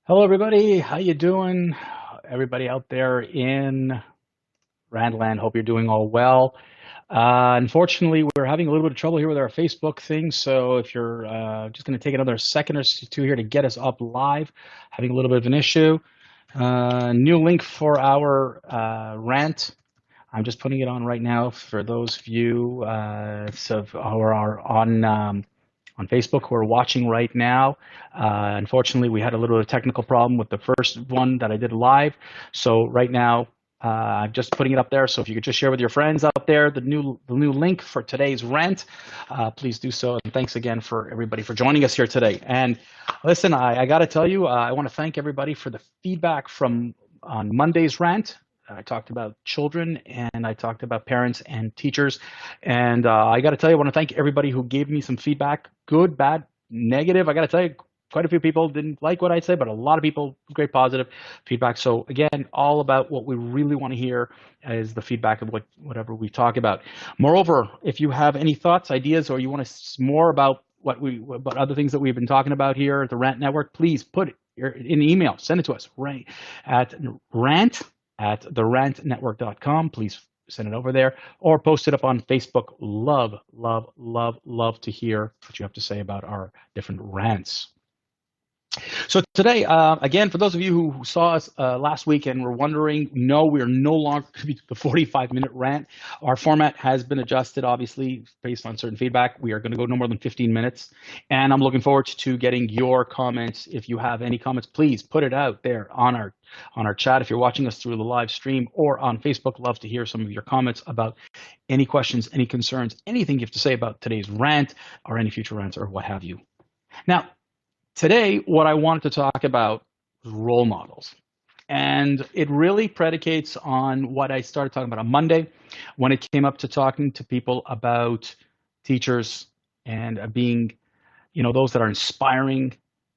Hello, everybody. How you doing? Everybody out there in Randland, hope you're doing all well. Unfortunately, we're having a little bit of trouble here with our Facebook thing, so if you're just going to take another second or two here to get us up live, having a little bit of an issue. New link for our rant. I'm just putting it on right now for those of you who are on Facebook who are watching right now. Unfortunately, we had a little bit of technical problem with the first one that I did live. So right now, I'm just putting it up there. So if you could just share with your friends out there the new link for today's rant, please do so. And thanks again for everybody for joining us here today. And listen, I got to tell you, I want to thank everybody for the feedback from on Monday's rant. I talked about children and I talked about parents and teachers. And I got to tell you, I want to thank everybody who gave me some feedback, good, bad, negative. I got to tell you, quite a few people didn't like what I said, but a lot of people, great positive feedback. So again, all about what we really want to hear is the feedback of whatever we talk about. Moreover, if you have any thoughts, ideas, or you want to more about about other things that we've been talking about here at the Rant Network, please put it in email, send it to us right at rant@therantnetwork.com. Please send it over there or post it up on Facebook. Love, love, love, love to hear what you have to say about our different rants. So today, again, for those of you who saw us last week and were wondering, no, we are no longer going to be the 45-minute rant. Our format has been adjusted, obviously, based on certain feedback. We are going to go no more than 15 minutes. And I'm looking forward to getting your comments. If you have any comments, please put it out there on our chat. If you're watching us through the live stream or on Facebook, love to hear some of your comments about any questions, any concerns, anything you have to say about today's rant or any future rants or what have you. Now, today, what I wanted to talk about was role models. And it really predicates on what I started talking about on Monday when it came up to talking to people about teachers and being, those that are inspiring.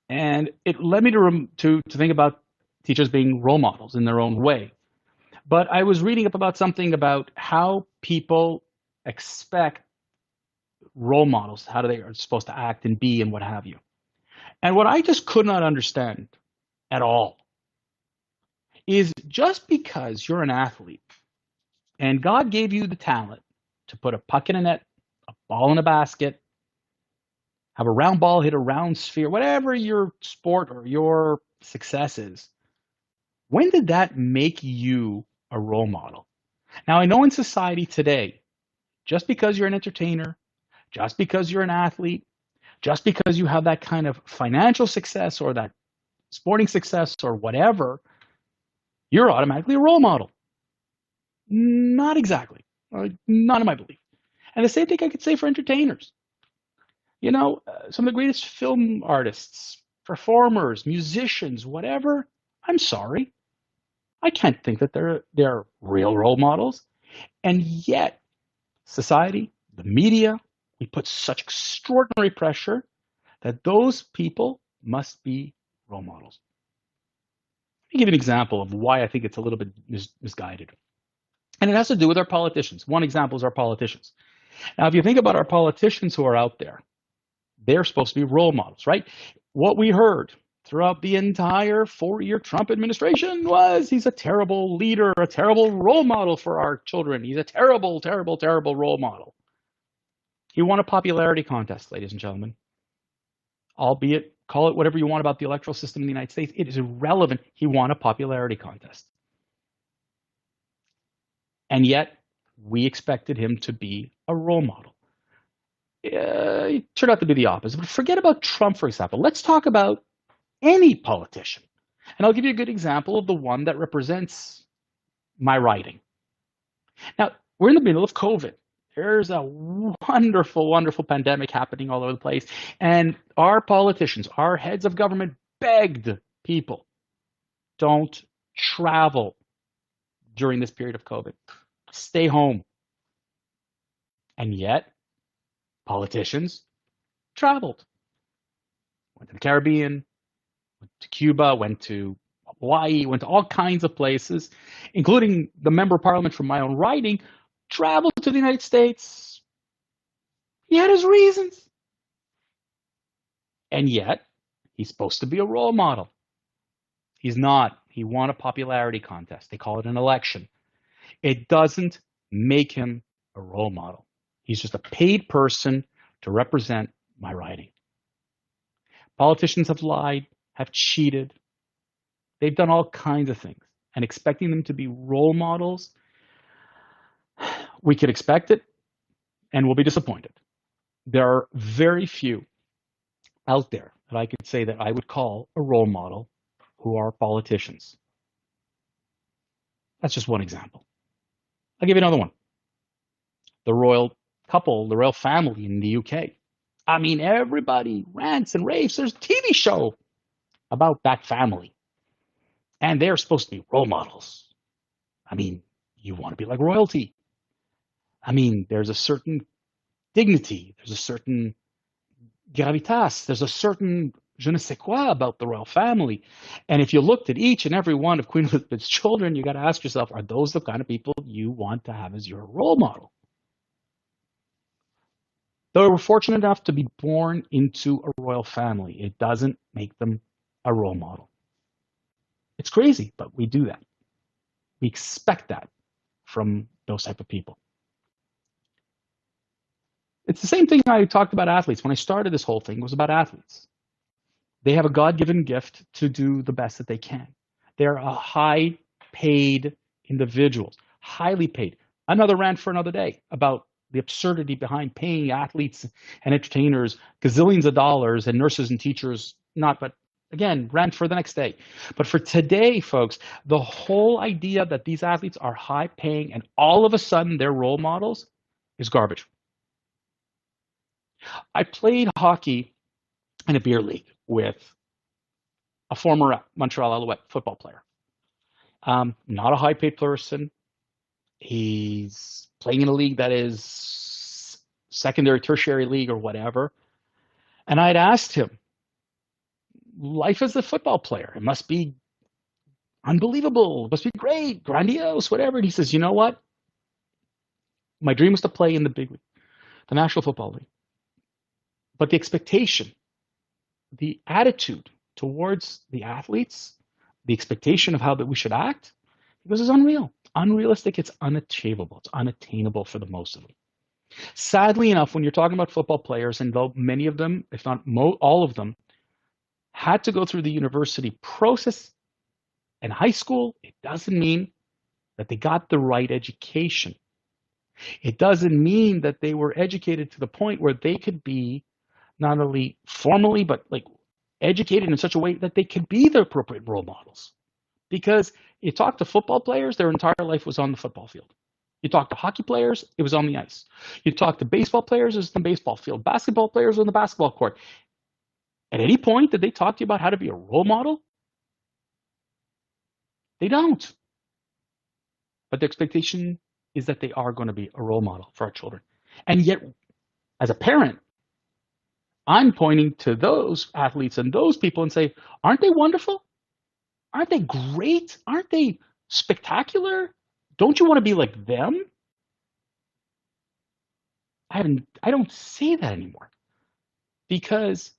And it led me to think about teachers being role models in their own way. But I was reading up about something about how people expect role models, how they are supposed to act and be and what have you. And what I just could not understand at all is just because you're an athlete and God gave you the talent to put a puck in a net, a ball in a basket, have a round ball hit a round sphere, whatever your sport or your success is, when did that make you a role model? Now, I know in society today, just because you're an entertainer, just because you're an athlete, just because you have that kind of financial success or that sporting success or whatever, you're automatically a role model. Not exactly. Not in my belief. And the same thing I could say for entertainers. Some of the greatest film artists, performers, musicians, whatever, I'm sorry. I can't think that they're real role models. And yet, society, the media, we put such extraordinary pressure that those people must be role models. Let me give you an example of why I think it's a little bit misguided. And it has to do with our politicians. One example is our politicians. Now, if you think about our politicians who are out there, they're supposed to be role models, right? What we heard throughout the entire 4-year Trump administration was he's a terrible leader, a terrible role model for our children. He's a terrible, terrible, terrible role model. He won a popularity contest, ladies and gentlemen. Albeit, call it whatever you want about the electoral system in the United States, it is irrelevant. He won a popularity contest. And yet, we expected him to be a role model. It turned out to be the opposite. But forget about Trump, for example. Let's talk about any politician. And I'll give you a good example of the one that represents my writing. Now, we're in the middle of COVID. There's a wonderful, wonderful pandemic happening all over the place. And our politicians, our heads of government begged people, don't travel during this period of COVID. Stay home. And yet, politicians traveled. Went to the Caribbean, went to Cuba, went to Hawaii, went to all kinds of places, including the member of parliament from my own writing, traveled to the United States. He had his reasons. And yet, he's supposed to be a role model. He's not. He won a popularity contest. They call it an election. It doesn't make him a role model. He's just a paid person to represent my riding. Politicians have lied, have cheated. They've done all kinds of things. And expecting them to be role models, we could expect it and we'll be disappointed. There are very few out there that I could say that I would call a role model who are politicians. That's just one example. I'll give you another one. The royal couple, the royal family in the UK. I mean, everybody rants and raves. There's a TV show about that family. And they're supposed to be role models. I mean, you want to be like royalty. I mean, there's a certain dignity. There's a certain gravitas. There's a certain je ne sais quoi about the royal family. And if you looked at each and every one of Queen Elizabeth's children, you got to ask yourself, are those the kind of people you want to have as your role model? Though we're fortunate enough to be born into a royal family, it doesn't make them a role model. It's crazy, but we do that. We expect that from those type of people. It's the same thing I talked about athletes. When I started this whole thing, it was about athletes. They have a God-given gift to do the best that they can. They're a high-paid individuals, highly paid. Another rant for another day about the absurdity behind paying athletes and entertainers gazillions of dollars and nurses and teachers not, but again, rant for the next day. But for today, folks, the whole idea that these athletes are high-paying and all of a sudden they're role models is garbage. I played hockey in a beer league with a former Montreal Alouette football player. Not a high-paid person. He's playing in a league that is secondary, tertiary league or whatever. And I'd asked him, life as a football player, it must be unbelievable. It must be great, grandiose, whatever. And he says, you know what? My dream was to play in the big league, the National Football League. But the expectation, the attitude towards the athletes, the expectation of how that we should act, he goes, is unreal. Unrealistic, it's unachievable, it's unattainable for the most of them. Sadly enough, when you're talking about football players, and though many of them, if not all of them, had to go through the university process and high school, it doesn't mean that they got the right education. It doesn't mean that they were educated to the point where they could be not only formally, but like educated in such a way that they could be the appropriate role models. Because you talk to football players, their entire life was on the football field. You talk to hockey players, it was on the ice. You talk to baseball players, it was on the baseball field. Basketball players on the basketball court. At any point, did they talk to you about how to be a role model? They don't. But the expectation is that they are going to be a role model for our children. And yet, as a parent, I'm pointing to those athletes and those people and say, aren't they wonderful? Aren't they great? Aren't they spectacular? Don't you want to be like them? I don't say that anymore. Because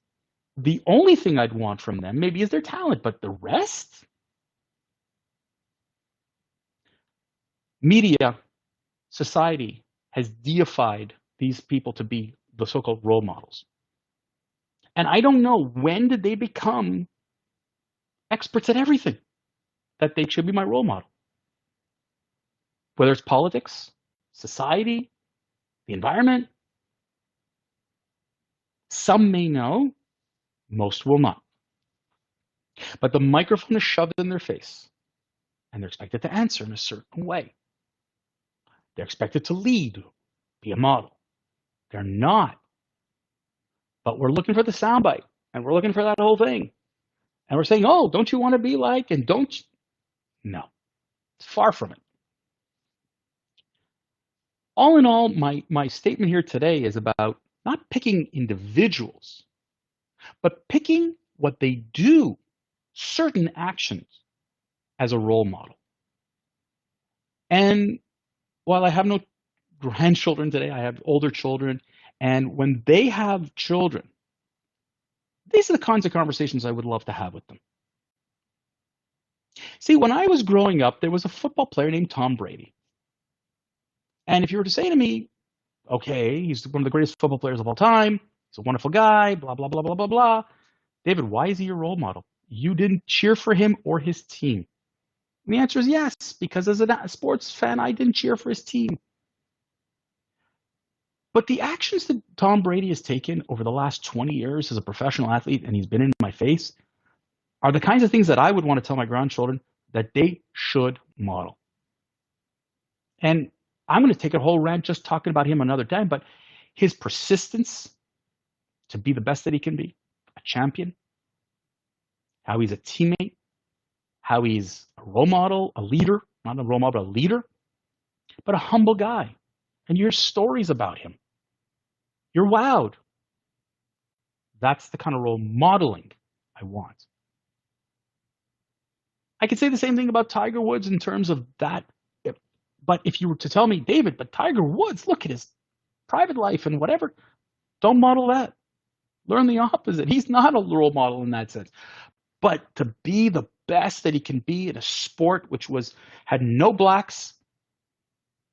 the only thing I'd want from them maybe is their talent, but the rest? Media, society has deified these people to be the so-called role models. And I don't know, when did they become experts at everything that they should be my role model? Whether it's politics, society, the environment. Some may know, most will not. But the microphone is shoved in their face, and they're expected to answer in a certain way. They're expected to lead, be a model. They're not. But we're looking for the soundbite, and we're looking for that whole thing. And we're saying, oh, don't you want to be like, and don't you? No, it's far from it. All in all, my statement here today is about not picking individuals, but picking what they do, certain actions, as a role model. And while I have no grandchildren today, I have older children, and when they have children, these are the kinds of conversations I would love to have with them. See, when I was growing up, there was a football player named Tom Brady. And if you were to say to me, okay, he's one of the greatest football players of all time, he's a wonderful guy, blah, blah, blah, blah, blah, blah. David, why is he your role model? You didn't cheer for him or his team. And the answer is yes, because as a sports fan, I didn't cheer for his team. But the actions that Tom Brady has taken over the last 20 years as a professional athlete, and he's been in my face, are the kinds of things that I would want to tell my grandchildren that they should model. And I'm going to take a whole rant just talking about him another time, but his persistence to be the best that he can be, a champion, how he's a teammate, how he's a role model, a leader, not a role model, but a leader, but a humble guy. And you hear stories about him. You're wowed. That's the kind of role modeling I want. I could say the same thing about Tiger Woods in terms of that. But if you were to tell me, David, but Tiger Woods, look at his private life and whatever, don't model that. Learn the opposite. He's not a role model in that sense. But to be the best that he can be in a sport which had no blacks,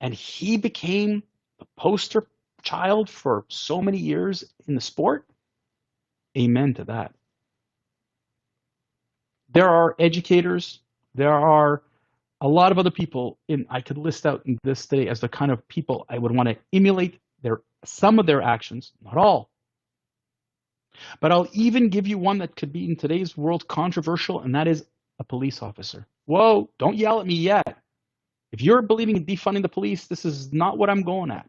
and he became the poster child for so many years in the sport, amen to that. There are educators, there are a lot of other people I could list out in this today as the kind of people I would want to emulate some of their actions, not all. But I'll even give you one that could be in today's world controversial, and that is a police officer. Whoa, don't yell at me yet. If you're believing in defunding the police, this is not what I'm going at.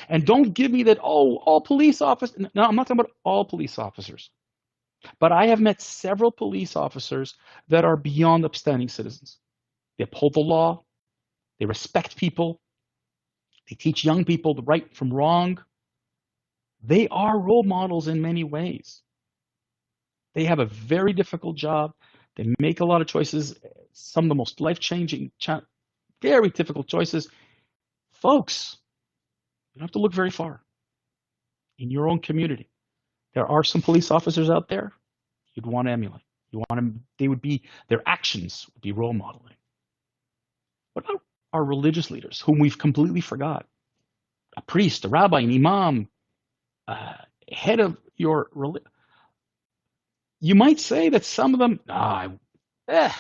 And don't give me that, all police officers. No, I'm not talking about all police officers. But I have met several police officers that are beyond upstanding citizens. They uphold the law. They respect people. They teach young people the right from wrong. They are role models in many ways. They have a very difficult job. They make a lot of choices, some of the most life-changing, very difficult choices. Folks, you don't have to look very far. In your own community, there are some police officers out there you'd want to emulate. Their actions would be role modeling. What about our religious leaders, whom we've completely forgot? A priest, a rabbi, an imam, head of your religion. You might say that some of them, but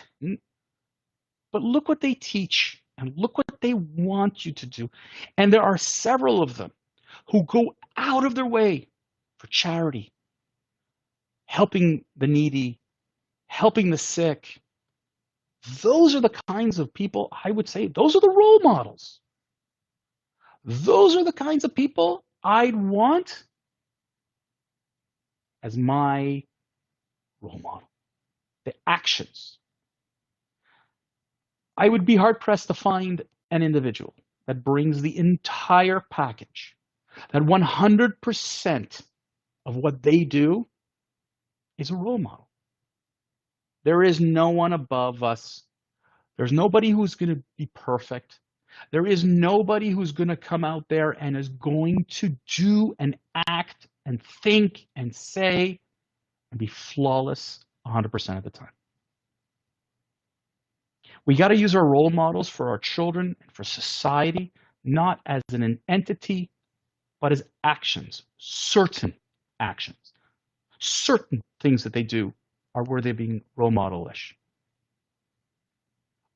look what they teach and look what they want you to do. And there are several of them who go out of their way for charity, helping the needy, helping the sick. Those are the kinds of people, I would say, those are the role models. Those are the kinds of people I'd want as my role model. The actions. I would be hard-pressed to find an individual that brings the entire package, that 100% of what they do is a role model. There is no one above us. There's nobody who's going to be perfect. There is nobody who's going to come out there and is going to do and act and think and say and be flawless 100% of the time. We got to use our role models for our children and for society, not as an entity, but as actions, certain actions. Certain things that they do are worthy of being role model-ish.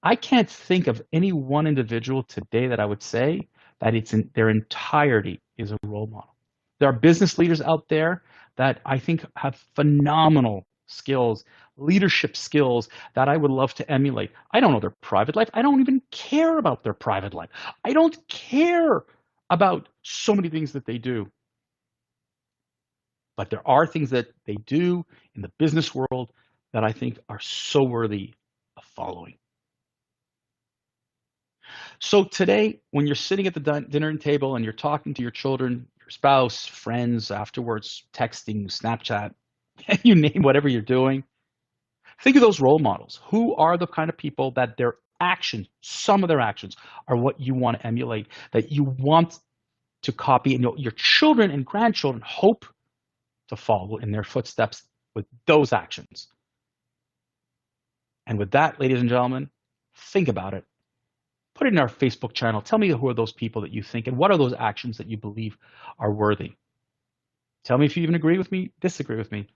I can't think of any one individual today that I would say that their entirety is a role model. There are business leaders out there that I think have phenomenal skills, leadership skills that I would love to emulate. I don't know their private life. I don't even care about their private life. I don't care about so many things that they do. But there are things that they do in the business world that I think are so worthy of following. So today, when you're sitting at the dinner table and you're talking to your children, your spouse, friends, afterwards, texting, Snapchat, you name whatever you're doing, think of those role models. Who are the kind of people that their actions, some of their actions, are what you want to emulate, that you want to copy, and your children and grandchildren hope to follow in their footsteps with those actions. And with that, ladies and gentlemen, think about it. Put it in our Facebook channel. Tell me who are those people that you think and what are those actions that you believe are worthy. Tell me if you even agree with me, disagree with me.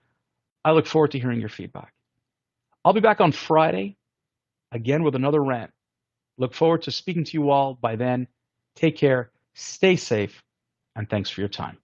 I look forward to hearing your feedback. I'll be back on Friday again with another rant. Look forward to speaking to you all by then. Take care, stay safe, and thanks for your time.